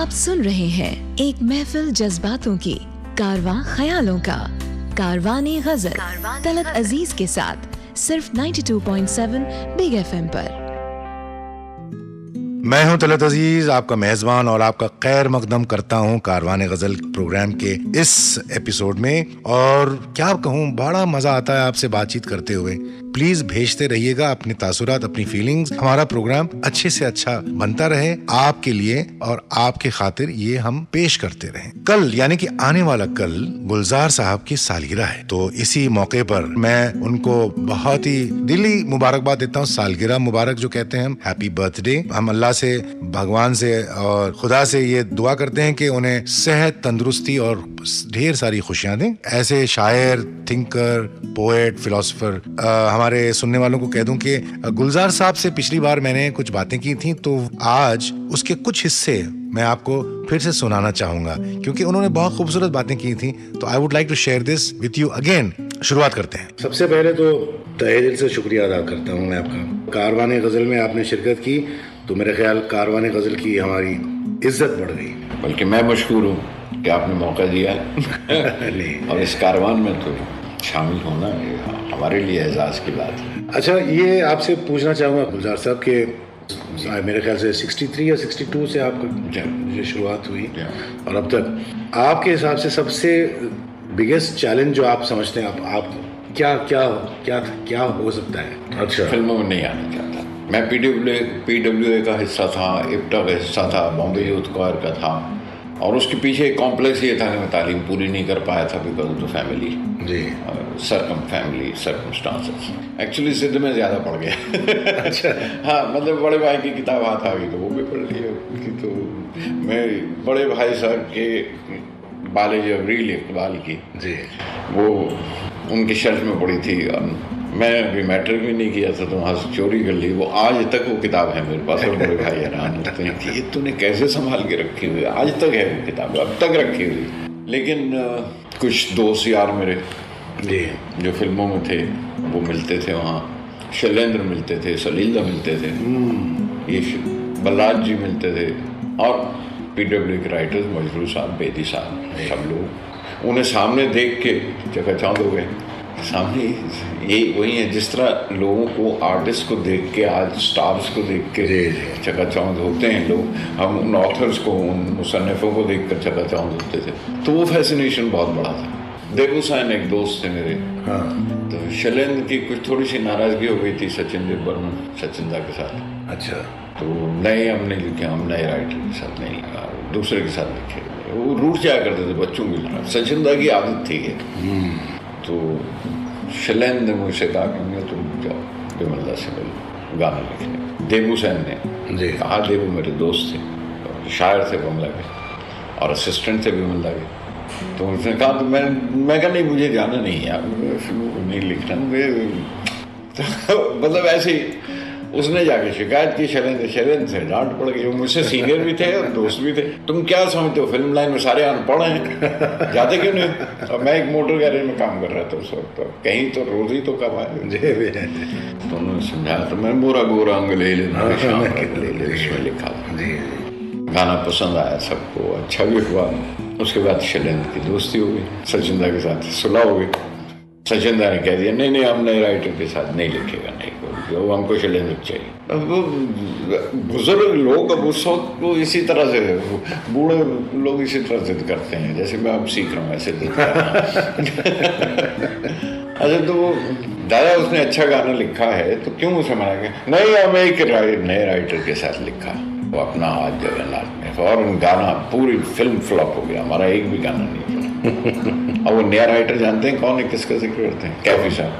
आप सुन रहे हैं एक महफिल जज्बातों की, कारवां ख्यालों का, कारवाने गजल तलत अजीज के साथ सिर्फ 92.7 बिग FM पर। मैं हूं तलत अजीज, आपका मेजबान और आपका खैर मकदम करता हूं कारवाने गजल प्रोग्राम के इस एपिसोड में। और क्या कहूं, बड़ा मजा आता है आपसे बातचीत करते हुए। प्लीज भेजते रहिएगा अपने तासुरात, अपनी फीलिंग्स। हमारा प्रोग्राम अच्छे से अच्छा बनता रहे आपके लिए और आपके खातिर ये हम पेश करते रहें। कल यानी कि आने वाला कल गुलजार साहब की सालगिरह है, तो इसी मौके पर मैं उनको बहुत ही दिली मुबारकबाद देता हूँ। सालगिरह मुबारक जो कहते हैं हम, हैप्पी बर्थडे। हम अल्लाह से, भगवान से और खुदा से ये दुआ करते हैं कि उन्हें सेहत, तंदुरुस्ती और ढेर सारी खुशियां दें। ऐसे शायर, थिंकर, पोएट, फिलोसोफर हमारे सुनने वालों को कह दूं कि गुलजार साहब से पिछली बार मैंने कुछ बातें की थी, तो आज उसके कुछ हिस्से मैं आपको फिर से सुनाना चाहूंगा, क्योंकि उन्होंने बहुत खूबसूरत बातें की थी। तो I would like to share this with you again. शुरुआत करते हैं। सबसे पहले तो तहे दिल से शुक्रिया अदा करता हूँ मैं आपका। कारवाने गजल में आपने शिरकत की तो मेरे ख्याल कारवाने गजल की हमारी इज्जत बढ़ गई। बल्कि मैं मशहूर हूँ कि आपने मौका दिया है और इस कारवान में तो शामिल होना हमारे लिए एजाज की बात है। अच्छा, ये आपसे पूछना चाहूँगा गुलजार साहब के मेरे ख्याल से 63 या 62 से आपका शुरुआत हुई और अब तक आपके हिसाब से सबसे बिगेस्ट चैलेंज जो आप समझते हैं, आप क्या क्या क्या क्या हो सकता है? अच्छा, फिल्मों में नहीं आना चाहता मैं। PWA का हिस्सा था, इप्टा का हिस्सा था, बॉम्बे यूथ क्वायर का था, और उसके पीछे एक कॉम्प्लेक्स ये था कि मैं तालीम पूरी नहीं कर पाया था बिकॉज ऑफ द फैमिली जी, फैमिली सर्कमस्टांसेस। एक्चुअली सिद्ध में ज़्यादा पढ़ गया। अच्छा। हाँ, मतलब बड़े भाई की किताब हाथ आ गई तो वो भी पढ़ ली। तो मैं बड़े भाई साहब के बालेज अवरील इकबाल की जी, वो उनकी शेल्फ में पड़ी थी। मैं अभी मैट्रिक भी नहीं किया था तो वहाँ से चोरी कर ली। वो आज तक वो किताब है मेरे पास। और बड़े भाई हैरान होते हैं कि ये तूने कैसे संभाल के रखी हुई है। आज तक है वो किताब, अब तक रखी हुई। लेकिन कुछ दोस्त यार मेरे जी जो फिल्मों में थे वो मिलते थे वहाँ। शैलेंद्र मिलते थे, सलीला मिलते थे, ये बल्लाज जी मिलते थे, और PWA के राइटर्स मजरूर साहब, बेदी साहब, सब लोग। उन्हें सामने देख के चकाचौंध हो गए। सामने ये वही है जिस तरह लोगों को, आर्टिस्ट को देख के, आज स्टार्स को देख के चकाचौंध होते हैं लोग, हम उन ऑथर्स को, उन मुसन्निफों को देख कर चकाचौंध होते थे। तो वो फैसिनेशन बहुत बड़ा था। देवुसैन एक दोस्त थे मेरे। हाँ। तो शैलेंद्र की कुछ थोड़ी सी नाराजगी हो गई थी सचिन बर्मन, सचिंदा के साथ। अच्छा। तो नए हम नहीं लिखे, हम नए राइटर के साथ नहीं लिखा, दूसरे के साथ लिखे। वो रूठ जाया करते थे बच्चों की तरह। सचिंदा की आदत थी। तो शैलेंद्र ने मुझसे कहा कि तुम जाओ बिमला से मिलो गाना लिखने। देवुसैन ने जी कहा, देवू मेरे दोस्त थे, शायर थे बमला के और असिस्टेंट थे बिमला के। तो उसने कहा, तो मैं कहा नहीं, मुझे जाना नहीं है, नहीं लिखना। मतलब ऐसे ही उसने जाके शिकायत की शैलेंद्र से, डांट पड़ गई। वो मुझसे सीनियर भी थे और दोस्त भी थे। तुम क्या समझते हो, फिल्म लाइन में सारे अनपढ़ हैं, जाते क्यों नहीं? और मैं एक मोटर गैरेज में काम कर रहा था उस वक्त, कहीं तो रोजी तो कमाए। तो उन्होंने समझाया, तो मैं मोरा गोरा अंग ले लेना ले उसमें लिखा। गाना पसंद आया सबको, अच्छा भी हुआ। उसके बाद शैलेंद्र की दोस्ती हो गई, सचिंदा के साथ सुलह हो गई। सचिंदा ने कह दिया, नहीं हम नए राइटर के साथ नहीं लिखेगा, नहीं, जो हमको शैलेंद्र चाहिए। अब वो बुजुर्ग लोग अब उस वक्त वो इसी तरह से, बूढ़े लोग इसी तरह जिद करते हैं जैसे मैं अब सीख रहा हूँ, ऐसे जिद कर रहा अच्छा, तो वो दादा उसने अच्छा गाना लिखा है तो क्यों उसे मना किया? नहीं, हम एक नए राइटर के साथ लिखा, वो अपना आज जगन्नाथ में, और गाना पूरी फिल्म फ्लॉप हो गया, हमारा एक भी गाना नहीं चला। और वो नया राइटर जानते हैं कौन है, किसका जिक्र करते हैं? कैफी साहब।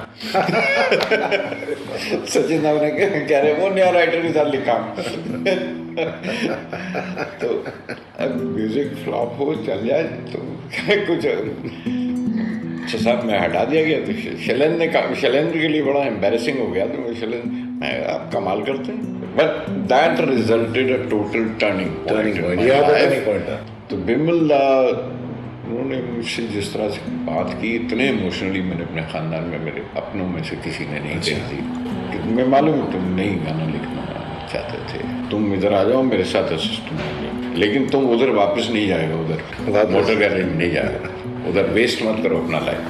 सचिन साहब ने कह रहे वो नया राइटर के साथ लिखा। तो अब म्यूजिक फ्लॉप हो चल जाए तो कुछ अच्छा साहब मैं हटा दिया गया। तो शैलेंद्र के लिए बड़ा एम्बैरेसिंग हो गया। तो शैलेंद्र आप कमाल करते हैं, but that resulted a total turning point. तो बिमला उन्होंने मुझसे जिस तरह से बात की, इतने इमोशनली मैंने अपने ख़ानदान में, मेरे अपनों में से किसी ने नहीं कही थी। मैं मालूम है तुम नहीं गाना लिखना चाहते थे, तुम इधर आ जाओ मेरे साथ असिस्टेंट बनो, लेकिन तुम उधर वापस नहीं जाएगा, उधर मोटर गैरेज में नहीं जाएगा, उधर वेस्ट मत करो अपना life.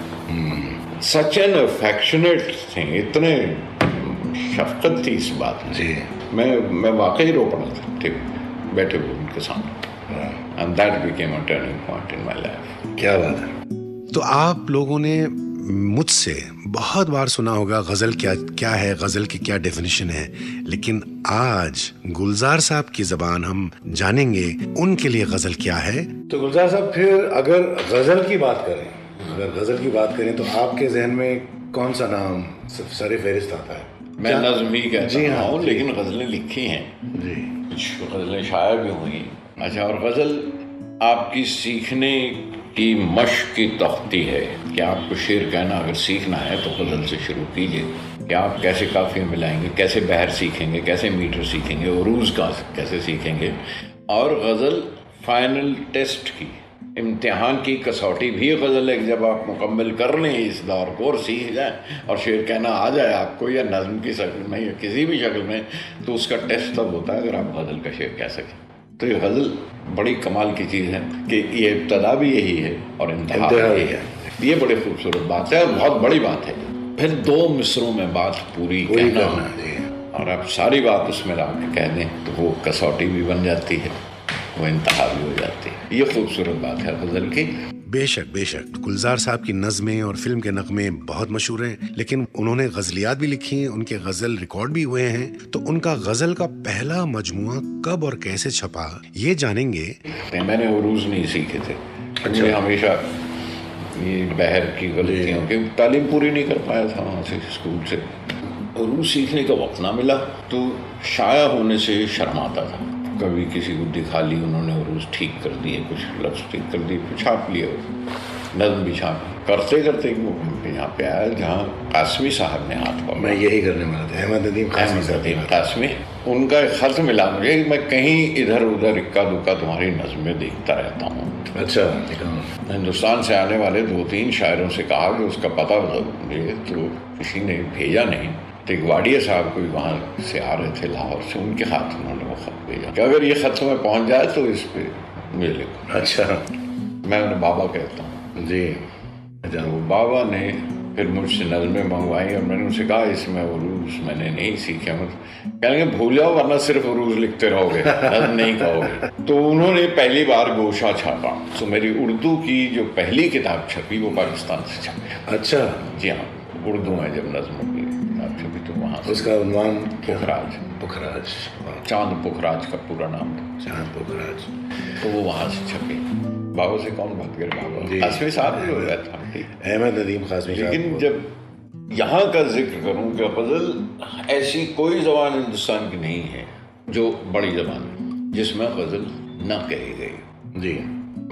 Such an affectionate thing, इतने शफकत थी इस बात में जी, मैं वाकई रो पड़ा था ठीक बैठे हुए उनके सामने, and that became a turning point in my life. क्या बात है। तो आप लोगों ने मुझसे बहुत बार सुना होगा गजल क्या है, गजल की क्या डेफिनेशन है, लेकिन आज गुलजार साहब की जबान हम जानेंगे उनके लिए गजल क्या है। तो गुलजार साहब, फिर अगर गजल की बात करें तो आपके जहन में कौन सा नाम सर फहरिस्त आता है? मैं नज़्म ही कहता हूँ, लेकिन गजलें लिखी हैं जी, कुछ गजलें शायर भी हुई। अच्छा, और गजल आपकी सीखने की मश्क की तख्ती है कि आपको शेर कहना अगर सीखना है तो गज़ल से शुरू कीजिए कि आप कैसे काफ़िया मिलाएंगे, कैसे बहर सीखेंगे, कैसे मीटर सीखेंगे, उरूज़ का कैसे सीखेंगे। और गज़ल फाइनल टेस्ट की, इम्तिहान की कसौटी भी गज़ल है। जब आप मुकम्मल कर लें इस दौर को और सीख जाएं और शेर कहना आ जाए आपको, या नज़्म की शक्ल में या किसी भी शक्ल में, तो उसका टेस्ट तब होता है अगर आप गज़ल का शेर कह सकें। तो ये गज़ल बड़ी कमाल की चीज़ है कि ये इब्तदा भी यही है और इंतहा भी यही है। ये बड़ी खूबसूरत बात है और बहुत बड़ी बात है। फिर 2 मिसरों में बात पूरी कहना और आप सारी बात उसमें ला के कह दें तो वो कसौटी भी बन जाती है, वो इंतहा भी हो जाती है। ये खूबसूरत बात है गज़ल की। बेशक गुलजार साहब की नज़में और फिल्म के नगमे बहुत मशहूर हैं, लेकिन उन्होंने गज़लियात भी लिखी हैं, उनके गज़ल रिकॉर्ड भी हुए हैं। तो उनका गज़ल का पहला मजमुआ कब और कैसे छपा, ये जानेंगे। मैंने उरूज़ नहीं सीखे थे। अच्छा। हमेशा ये बहर की गलतियों की तालीम पूरी नहीं कर पाया था वहाँ से, स्कूल से। उरूज़ सीखने का वक्त ना मिला तो शाया होने से शर्माता था। कभी किसी को दिखा ली उन्होंने उरूज़ ठीक कर दिए, कुछ लफ्ज़ ठीक कर दिए, कुछ छाप लिए, नज़्म भी छाप करते करते वो यहाँ पे आया जहाँ कासमी साहब ने हाथ पकड़ा। मैं यही करने वाला था, अहमद नदीम कासमी। उनका एक ख़त मिला मुझे, मैं कहीं इधर उधर इक्का दुक्का तुम्हारी नज़्में देखता रहता हूँ। अच्छा। हिंदुस्तान से आने वाले 2-3 शायरों से कहा कि उसका पता बताओ मुझे, तो किसी ने भेजा नहीं। तो एक वाडिया साहब कोई वहाँ से आ रहे थे लाहौर से, उनके हाथ उन्होंने वो ख़त भेजा कि अगर ये ख़त में पहुँच जाए तो इस पे मुझे लिखो। अच्छा। मैं उन्हें बाबा कहता हूँ जी। अच्छा। वो बाबा ने फिर मुझसे नज़में मंगवाई और मैंने उनसे कहा इसमें उरूज़ मैंने नहीं सीखे, मतलब कहेंगे भूल जाओ वरना सिर्फ उरूज़ लिखते रहोगे, नज़्म नहीं कहोगे। तो उन्होंने पहली बार गोशा छापा। तो मेरी उर्दू की जो पहली किताब छपी वो पाकिस्तान से छपी। अच्छा जी हाँ, उर्दू में जब नज़्म की किताब छपी तो वहाँ उसका उन्वान पुखराज, चांद पुखराज का पूरा नाम था, चांद पुखराज। तो वो वहाँ से छपी। बाबा से कौन बात करे, बाबा कासमी साहब भी हो गया था, अहमद नदीम कासमी साहब। लेकिन जब यहाँ का जिक्र करूँ कि गज़ल ऐसी कोई ज़बान हिंदुस्तान की नहीं है जो बड़ी ज़बान जिसमें गज़ल न कही गई जी।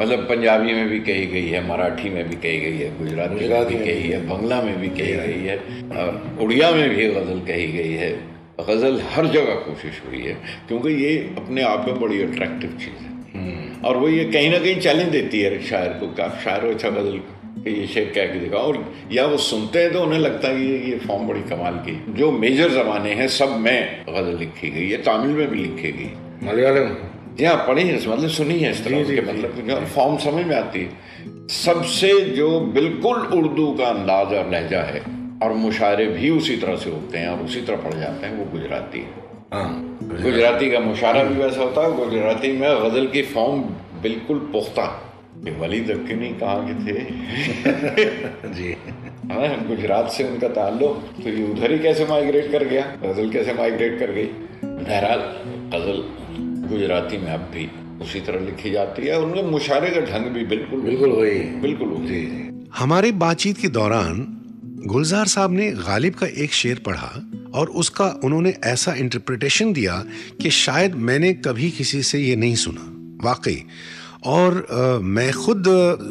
मतलब पंजाबी में भी कही गई है, मराठी में भी कही गई है, गुजराती में भी कही है, बंगला में भी कही गई है, और उड़िया में भी गज़ल कही गई है। गज़ल हर जगह कोशिश हुई है क्योंकि ये अपने आप में बड़ी अट्रैक्टिव चीज़ है और वो ये कहीं ना कहीं चैलेंज देती है शायर को कि आप शायर हो, अच्छा गज़ल ये शेर कह के दिखाओ। और या वो सुनते हैं तो उन्हें लगता है ये फॉर्म बड़ी कमाल की। जो मेजर ज़बानें हैं सब में गज़ल लिखी गई है, तमिल में भी लिखी गई, मलयालम जी हाँ पढ़ी है, मतलब सुनी है इस तरह के, मतलब फॉर्म समझ में आती है। सबसे जो बिल्कुल उर्दू का अंदाज और लहजा है और मुशायरे भी उसी तरह से होते हैं और उसी तरह पढ़ जाते हैं, वो गुजराती है। गुजराती का मुशायरा भी वैसा होता है। गुजराती में गज़ल की फॉर्म बिल्कुल पुख्ता। वली दक्कनी कहाँ के थे जी, हाँ गुजरात से उनका ताल्लुक, तो ये उधर ही कैसे माइग्रेट कर गया, गज़ल कैसे माइग्रेट कर गई। बहरहाल गज़ल गुजराती में अब भी उसी तरह लिखी जाती है, उनके मुशायरे का ढंग भी बिल्कुल वही। हमारी बातचीत के दौरान गुलजार साहब ने गालिब का एक शेर पढ़ा और उसका उन्होंने ऐसा इंटरप्रिटेशन दिया कि शायद मैंने कभी किसी से ये नहीं सुना वाकई। और मैं खुद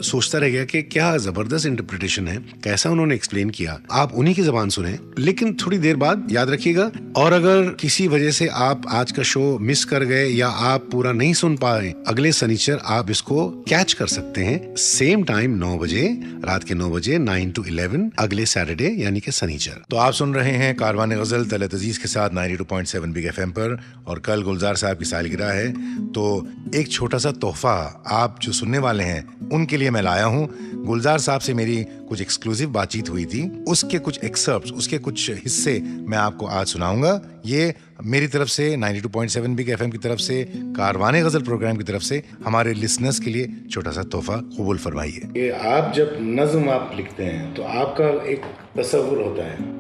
सोचता रह गया कि क्या जबरदस्त इंटरप्रिटेशन है, कैसा उन्होंने एक्सप्लेन किया। आप उन्हीं की जबान सुने, लेकिन थोड़ी देर बाद याद रखिएगा। और अगर किसी वजह से आप आज का शो मिस कर गए या आप पूरा नहीं सुन पाए, अगले शनिचर आप इसको कैच कर सकते हैं सेम टाइम 9 बजे, रात के 9 बजे 9 to 11 अगले सैटरडे यानी कि शनिचर। तो आप सुन रहे हैं कारवाने गजल तलत अजीज के साथ 92.7 बिग FM पर, और कल गुलजार साहब की सालगिरह है, तो एक छोटा सा तोहफा आप जो सुनने वाले हैं उनके लिए मैं लाया हूं। गुलजार साहब से मेरी कुछ एक्सक्लूसिव बातचीत हुई थी, उसके कुछ एक्सर्प्ट्स, उसके कुछ हिस्से मैं आपको आज सुनाऊंगा। ये मेरी तरफ से 92.7 बिग FM की तरफ से, कारवाने गजल प्रोग्राम की तरफ से हमारे लिसनर्स के लिए छोटा सा तोहफा कबूल फरमाइए। ये आप जब नज्म आप लिखते हैं तो आपका एक तस्वुर होता है,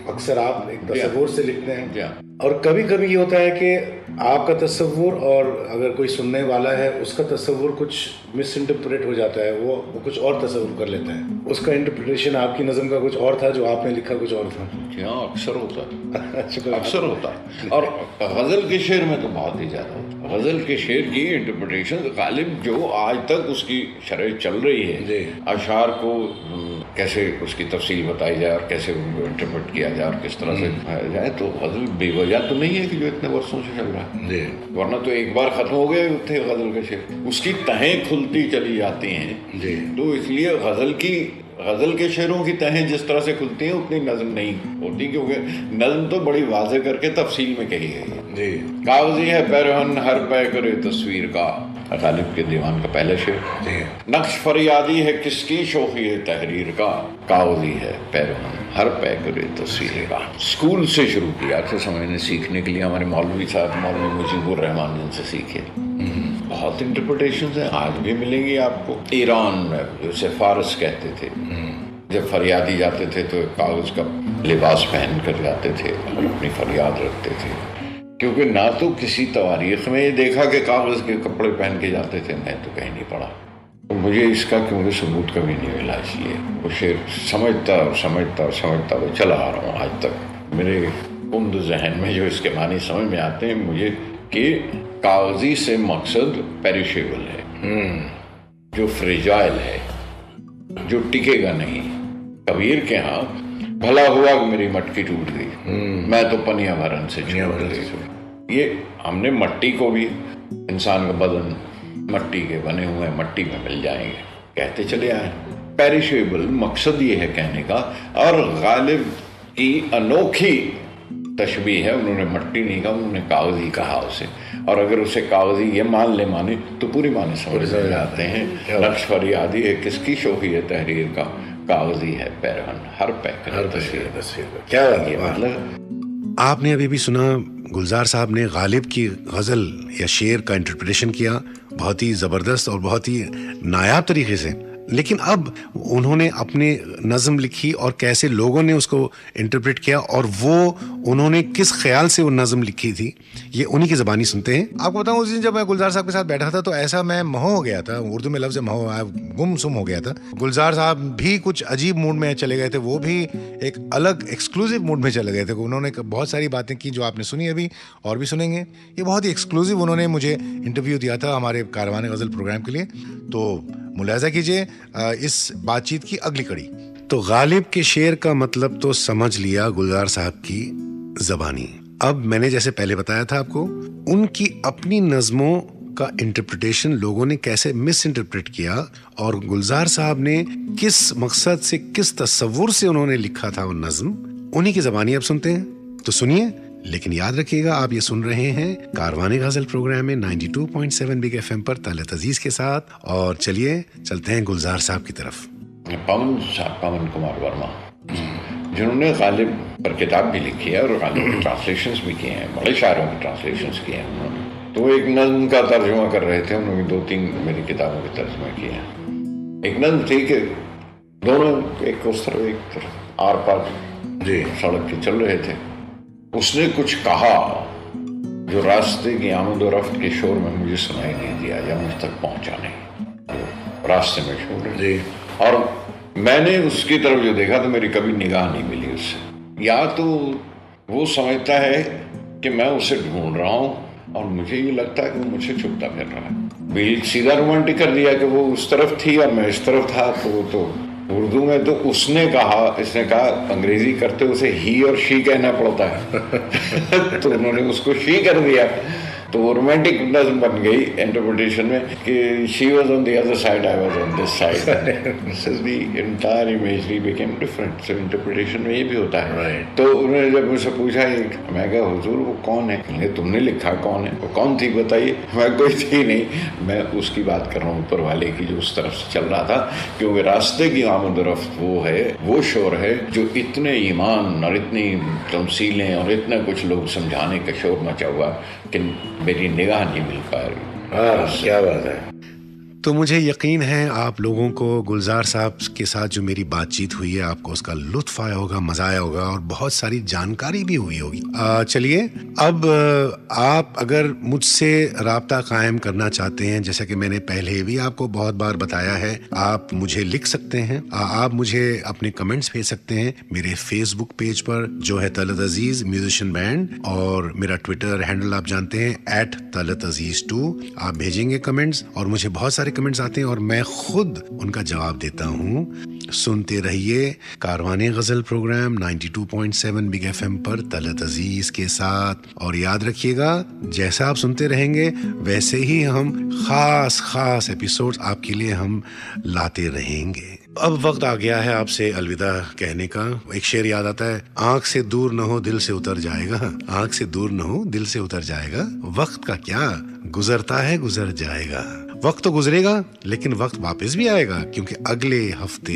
अक्सर आप एक तस्वुर से लिखते हैं, और कभी कभी ये होता है कि आपका तस्वुर और अगर कोई सुनने वाला है उसका तस्वुर कुछ मिस इंटरप्रेट हो जाता है, वो कुछ और तस्वुर कर लेता है। उसका इंटरप्रिटेशन आपकी नज़म का कुछ और था, जो आपने लिखा कुछ और था। हाँ, अक्सर होता है। अक्सर होता है, और गज़ल के शेर में तो बहुत ही ज़्यादा होता है। गज़ल के शेर की इंटरप्रिटेशन गालिब जो आज तक उसकी शरह चल रही है, अशार को कैसे उसकी तफसील बताई जाए और कैसे उनको इंटरप्रेट किया जाए और किस तरह से दिखाया जाए, तो गज़ल बेवजह तो नहीं है कि जो इतने वर्षों से चल रहा है, वरना तो एक बार खत्म हो गए थे गज़ल के शेर, उसकी तहें खुलती चली जाती हैं। तो इसलिए गज़ल के शेरों की तहें जिस तरह से खुलती हैं उतनी नज़म नहीं होती, क्योंकि नज़म तो बड़ी वाज़े करके तफसील में कही गई है। कागज़ी है पैरहन हर पै करे तस्वीर का, गालिब के दीवान का पहला शेर। नक्श फरियादी है किसकी शौक़ी है तहरीर का, कागज़ी है पैरहन हर पै करे तस्वीर का। स्कूल से शुरू किया अच्छे समझने सीखने के लिए हमारे मौलवी साहब, मौलवी मुजीबुर रहमान जिनसे सीखे। बहुत इंटरप्रिटेशन है, आज भी मिलेंगी आपको। ईरान में जैसे फारस कहते थे, जब फरियादी जाते थे तो कागज़ का लिबास पहन कर जाते थे और अपनी फरियाद रखते थे, क्योंकि ना तो किसी तवारीख में ये देखा कि कागज़ के कपड़े पहन के जाते थे, मैं तो कहीं नहीं पढ़ा, तो मुझे इसका क्योंकि सबूत कभी नहीं मिला। इसलिए वो शेर समझता वो चला आ रहा हूँ आज तक। मेरे कुंद जहन में जो इसके मानी समझ में आते हैं मुझे कि कागज़ी से मकसद पेरिशेबल है, जो फ्रेजाइल है, जो टिकेगा नहीं। कबीर के यहाँ भला हुआ कि मेरी मटकी टूट गई, मैं तो पनिया भरन से छूट गई। ये हमने मट्टी को भी, इंसान का बदन मट्टी के बने हुए मट्टी में मिल जाएंगे कहते चले आए। पेरिशेबल मकसद ये है कहने का, और गालिब की अनोखी तशबीह है, उन्होंने मट्टी नहीं कहा, उन्होंने कागज़ी कहा उसे, और अगर उसे कागज़ी ये माने तो पूरी माने समझ जाते हैं। नक्श फरियादी है किसकी शौक़ी है तहरीर का, कागज़ी है पैरहन हर पैक हर तस्वीर। क्या मतलब आपने अभी भी सुना, गुलजार साहब ने गालिब की गज़ल या शेर का इंटरप्रिटेशन किया बहुत ही ज़बरदस्त और बहुत ही नायाब तरीके से। लेकिन अब उन्होंने अपनी नज़म लिखी और कैसे लोगों ने उसको इंटरप्रेट किया और वो उन्होंने किस ख्याल से वो नज़म लिखी थी, ये उन्हीं की ज़बानी सुनते हैं। आपको बताऊं, उस दिन जब मैं गुलजार साहब के साथ बैठा था तो ऐसा मैं महो हो गया था, उर्दू में लफ्ज़ महो गुमसुम हो गया था। गुलजार साहब भी कुछ अजीब मूड में चले गए थे, वो भी एक अलग एक्सक्लूसिव मूड में चले गए थे। उन्होंने बहुत सारी बातें की जो आपने सुनी अभी और भी सुनेंगे। ये बहुत ही एक्सक्लूसिव उन्होंने मुझे इंटरव्यू दिया था हमारे कारवाने गज़ल प्रोग्राम के लिए, तो मुलाज़ा कीजिए इस बातचीत की अगली कड़ी। तो गालिब के शेर का मतलब तो समझ लिया गुलजार साहब की ज़बानी। अब मैंने जैसे पहले बताया था आपको, उनकी अपनी नज़मों का इंटरप्रिटेशन लोगों ने कैसे मिस इंटरप्रेट किया और गुलजार साहब ने किस मकसद से, किस तस्वुर से उन्होंने लिखा था वो नज़म, उन्हीं की ज़बानी अब सुनते हैं। तो सुनिए, लेकिन याद रखिएगा आप ये सुन रहे हैं कारवाने गज़ल प्रोग्राम में 92.7 बिग FM पर तलत अजीज के साथ। और चलिए चलते हैं गुलजार साहब की तरफ। पवन कुमार वर्मा, जिन्होंने गालिब पर किताब भी लिखी है और गालिब के ट्रांसलेशंस भी किए हैं, बड़े शायरों के ट्रांसलेशंस किए हैं उन्होंने। तो वो एक नज़्म का तर्जुमा कर रहे थे, उन्होंने 2-3 मेरी किताबों के तर्जुमा किए हैं। एक नज़्म थी कि दोनों एक उस तरफ एक तरफ आर पार सड़क के चल रहे थे। उसने कुछ कहा जो रास्ते की आमद और रफ्त के शोर में मुझे सुनाई नहीं दिया या मुझ तक पहुंचा नहीं, तो रास्ते में शोर जी। और मैंने उसकी तरफ जो देखा तो मेरी कभी निगाह नहीं मिली उससे। या तो वो समझता है कि मैं उसे ढूंढ रहा हूँ और मुझे ये लगता है कि वो मुझसे छुपता फिर रहा है। बिल सीधा रोमांटिक कर दिया कि वो उस तरफ थी और मैं इस तरफ था। तो उर्दू में तो उसने कहा, इसने कहा, अंग्रेजी करते उसे ही और शी कहना पड़ता है तो उन्होंने उसको शी कर दिया। तो वो रोमांटिकनेस बन गई इंटरप्रिटेशन में कि she was on the other side, I was on this side. This is the entire imagery became different. So interpretation में ये भी होता है। तो उन्होंने जब मुझसे पूछा, मैं कहा हुजूर वो कौन है? कहेंगे तुमने लिखा कौन है? वो कौन थी बताइए? मैं कोई थी नहीं, मैं उसकी बात कर रहा हूँ, ऊपर वाले की, जो उस तरफ से चल रहा था। क्योंकि रास्ते की आमद रफ्त वो है, वो शोर है जो इतने ईमान और इतनी तमसीलें और इतना कुछ लोग समझाने का शोर मचा हुआ कि मेरी निगाह नहीं मिल पा रही। हाँ, क्या बात है। तो मुझे यकीन है आप लोगों को गुलजार साहब के साथ जो मेरी बातचीत हुई है, आपको उसका लुत्फ आया होगा, मजा आया होगा और बहुत सारी जानकारी भी हुई होगी। चलिए, अब आप अगर मुझसे राब्ता कायम करना चाहते हैं, जैसा कि मैंने पहले भी आपको बहुत बार बताया है, आप मुझे लिख सकते हैं। आप मुझे अपने कमेंट्स भेज सकते हैं मेरे फेसबुक पेज पर, जो है तलत अजीज म्यूजिशियन बैंड, और मेरा ट्विटर हैंडल आप जानते हैं @TalatAziz2। आप भेजेंगे कमेंट्स और मुझे बहुत सारे कमेंट्स आते हैं और मैं खुद उनका जवाब देता हूँ। सुनते रहिए कारवाने गजल प्रोग्राम 92.7 बिग FM पर तलत अजीज के साथ। और याद रखिएगा, जैसा आप सुनते रहेंगे वैसे ही हम खास एपिसोड्स आपके लिए हम लाते रहेंगे। अब वक्त आ गया है आपसे अलविदा कहने का। एक शेर याद आता है, आंख से दूर न हो दिल से उतर जाएगा, आंख से दूर न हो दिल से उतर जाएगा। वक्त का क्या, गुजरता है गुजर जाएगा। वक्त तो गुजरेगा लेकिन वक्त वापस भी आएगा, क्योंकि अगले हफ्ते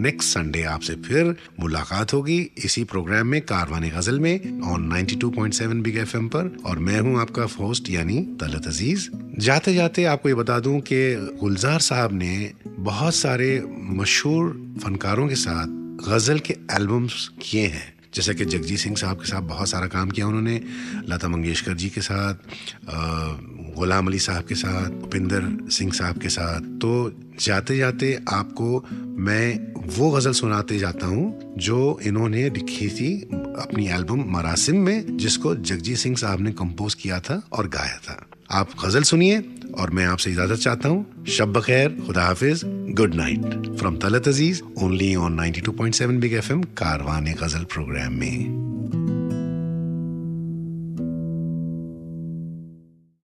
नेक्स्ट संडे आपसे फिर मुलाकात होगी इसी प्रोग्राम में, कारवाने गजल में, ऑन 92.7 बिग FM पर। और मैं हूं आपका होस्ट यानी तलत अजीज। जाते जाते आपको ये बता दूं कि गुलजार साहब ने बहुत सारे मशहूर फनकारों के साथ गजल के एल्बम्स किए हैं, जैसे कि जगजीत सिंह साहब के साथ बहुत सारा काम किया उन्होंने, लता मंगेशकर जी के साथ, गुलाम अली साहब के साथ, उपिंदर सिंह साहब के साथ। तो जाते जाते आपको मैं वो गजल सुनाते जाता हूँ जो इन्होंने लिखी थी अपनी एल्बम मरासिम में, जिसको जगजीत सिंह साहब ने कंपोज किया था और गाया था। आप गजल सुनिए और मैं आपसे इजाजत चाहता हूँ। शब बखैर, खुदा हाफिज, good night from Talat Aziz, only on 92.7 big FM Karwane Ghazal program में।